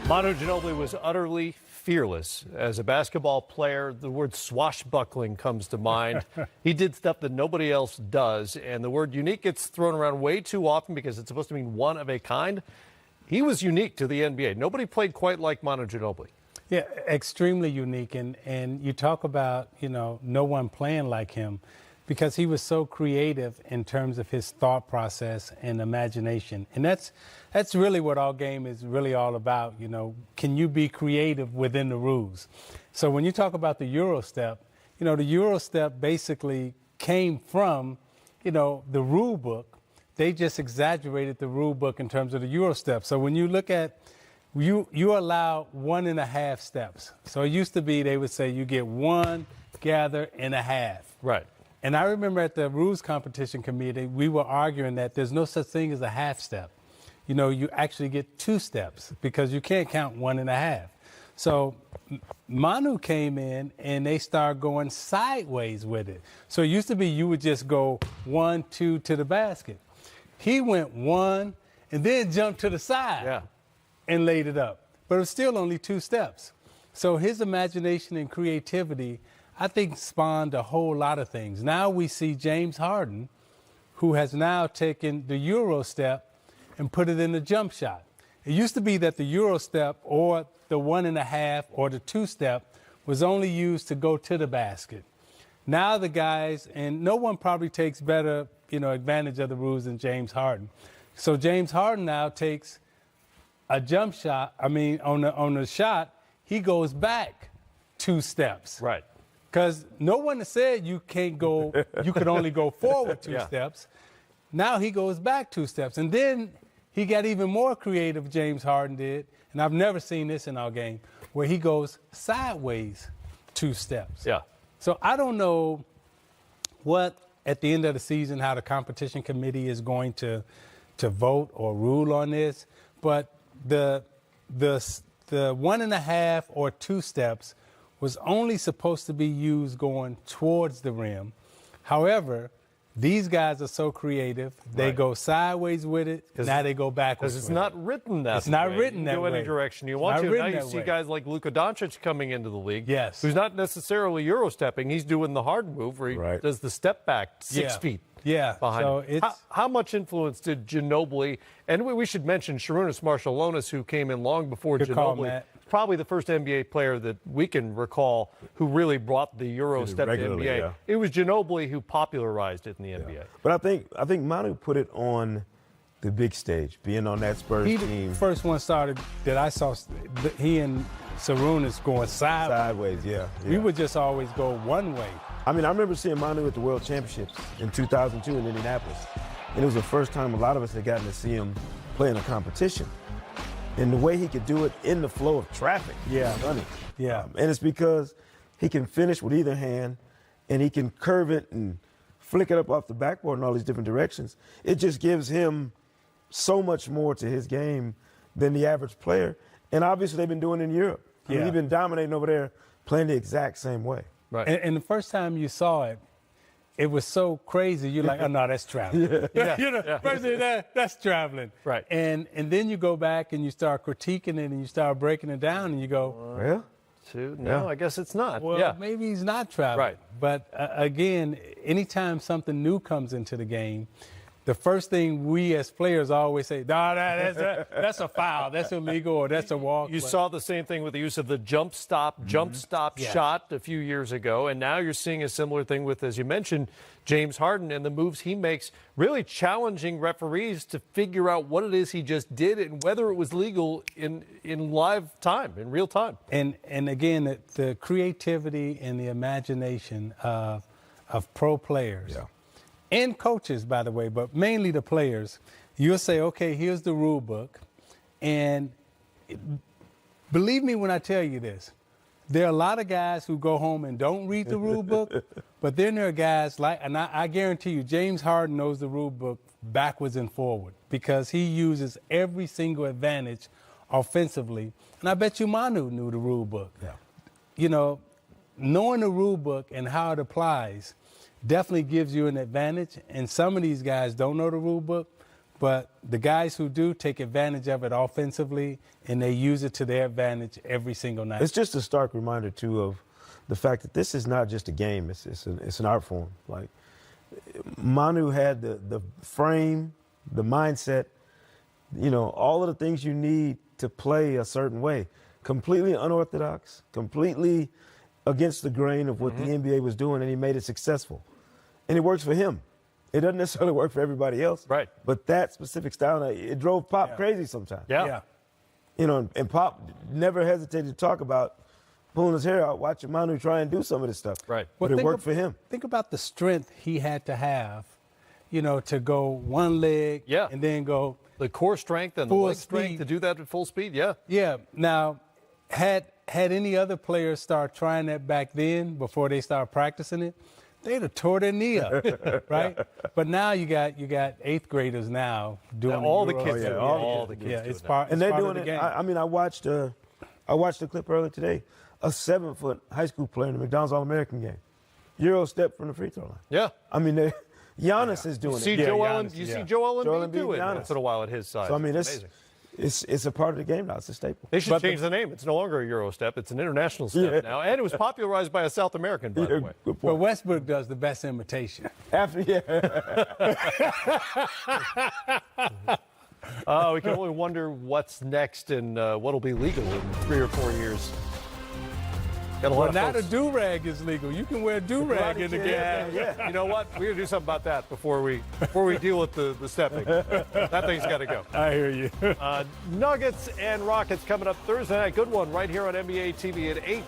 Manu Ginobili was utterly fearless. As a basketball player, the word swashbuckling comes to mind. He did stuff that nobody else does, and the word unique gets thrown around way too often because it's supposed to mean one of a kind. He was unique to the NBA. Nobody played quite like Manu Ginobili. Yeah, extremely unique. And you talk about, no one playing like him because he was so creative in terms of his thought process and imagination. And that's really what our game is really all about. Can you be creative within the rules? So when you talk about the Euro step, the Euro step basically came from, the rule book. They just exaggerated the rule book in terms of the Euro step. So when you look at you allow 1.5 steps. So it used to be they would say you get one gather and a half. Right. And I remember at the rules competition committee, we were arguing that there's no such thing as a half step. You actually get 2 steps because you can't count 1.5. So Manu came in and they started going sideways with it. So it used to be you would just go 1, 2 to the basket. He went 1 and then jumped to the side and laid it up. But it was still only 2 steps. So his imagination and creativity, I think, spawned a whole lot of things. Now we see James Harden, who has now taken the Euro step and put it in the jump shot. It used to be that the Euro step or the 1.5 or the 2 step was only used to go to the basket. Now the guys, and no one probably takes better, advantage of the rules than James Harden. So James Harden now takes a jump shot. On the shot, he goes back 2 steps. Right. Because no one has said you could only go forward 2 steps. Now he goes back 2 steps. And then he got even more creative, James Harden did, and I've never seen this in our game, where he goes sideways 2 steps. Yeah. So I don't know what, at the end of the season, how the competition committee is going to vote or rule on this, but the 1.5 or 2 steps was only supposed to be used going towards the rim. However, these guys are so creative, they go sideways with it, now they go backwards. Because it's not written that way. It's not written that way. You go any direction you want to. Now you see guys like Luka Doncic coming into the league, who's not necessarily Euro-stepping. He's doing the hard move where he does the step back 6 feet behind so him. How much influence did Ginobili, and we should mention Sharunas Marshall-Lonis, who came in long before Ginobili. Probably the first NBA player that we can recall who really brought the Euro step to the NBA. Yeah. It was Ginobili who popularized it in the NBA. But I think Manu put it on the big stage, being on that Spurs team. The first one started that I saw, he and Sarunas going sideways. We would just always go one way. I remember seeing Manu at the World Championships in 2002 in Indianapolis. And it was the first time a lot of us had gotten to see him play in a competition. And the way he could do it in the flow of traffic, stunning. And it's because he can finish with either hand, and he can curve it and flick it up off the backboard in all these different directions. It just gives him so much more to his game than the average player. And obviously they've been doing it in Europe. He's been dominating over there, playing the exact same way. Right. And the first time you saw it, it was so crazy. You're like, oh, no, that's traveling. First thing, that's traveling. Right. And then you go back and you start critiquing it and you start breaking it down and you go, no, I guess it's not. Well, maybe he's not traveling. Right. But again, anytime something new comes into the game, the first thing we as players always say, no, that's a foul, that's illegal, or that's a walk. You saw the same thing with the use of the jump stop shot a few years ago, and now you're seeing a similar thing with, as you mentioned, James Harden and the moves he makes, really challenging referees to figure out what it is he just did and whether it was legal in live time, in real time. And again, the creativity and the imagination of pro players. And coaches, by the way, but mainly the players, you'll say, okay, here's the rule book. And believe me when I tell you this, there are a lot of guys who go home and don't read the rule book, but then there are guys and I guarantee you, James Harden knows the rule book backwards and forward because he uses every single advantage offensively. And I bet you Manu knew the rule book. Knowing the rule book and how it applies definitely gives you an advantage. And some of these guys don't know the rule book, But the guys who do take advantage of it offensively, and they use it to their advantage every single night. It's just a stark reminder, too, of the fact that this is not just a game. It's an art form. Like, Manu had the frame, the mindset, all of the things you need to play a certain way. Completely unorthodox, completely against the grain of what the NBA was doing, and he made it successful. And it works for him. It doesn't necessarily work for everybody else. Right. But that specific style, it drove Pop crazy sometimes. Yeah. And Pop never hesitated to talk about pulling his hair out, watching Manu try and do some of this stuff. Right. But it worked for him. Think about the strength he had to have, to go one leg and then go the core strength and the full leg strength speed. to do that at full speed. Yeah. Yeah. Now, had any other players start trying that back then before they start practicing it, they'd have tore their knee up, right? But now you got 8th graders now doing all the Euro. kids. yeah, All the kids. It's doing part. And it's they're part doing of the it. game. I watched the clip earlier today. A 7-foot high school player in the McDonald's All-American game. Euro step from the free throw line. Yeah. I mean, Giannis is doing See it. Joel Giannis, you yeah. see Joel Joel Embiid do Embiid, it Giannis. once in a while at his size. So, I mean, It's amazing. it's a part of the game now. It's a staple. They should But change the name. It's no longer a Euro step. It's an international step now. And it was popularized by a South American, by the way. Good But point. Westbrook does the best imitation. After, We can only wonder what's next and what'll be legal in 3 or 4 years. Got a lot Well, of now the folks. do-rag is legal. You can wear a do-rag in the game. Yeah. You know what? We're going to do something about that before we deal with the stepping. That thing's got to go. I hear you. Nuggets and Rockets coming up Thursday night. Good one right here on NBA TV at 8.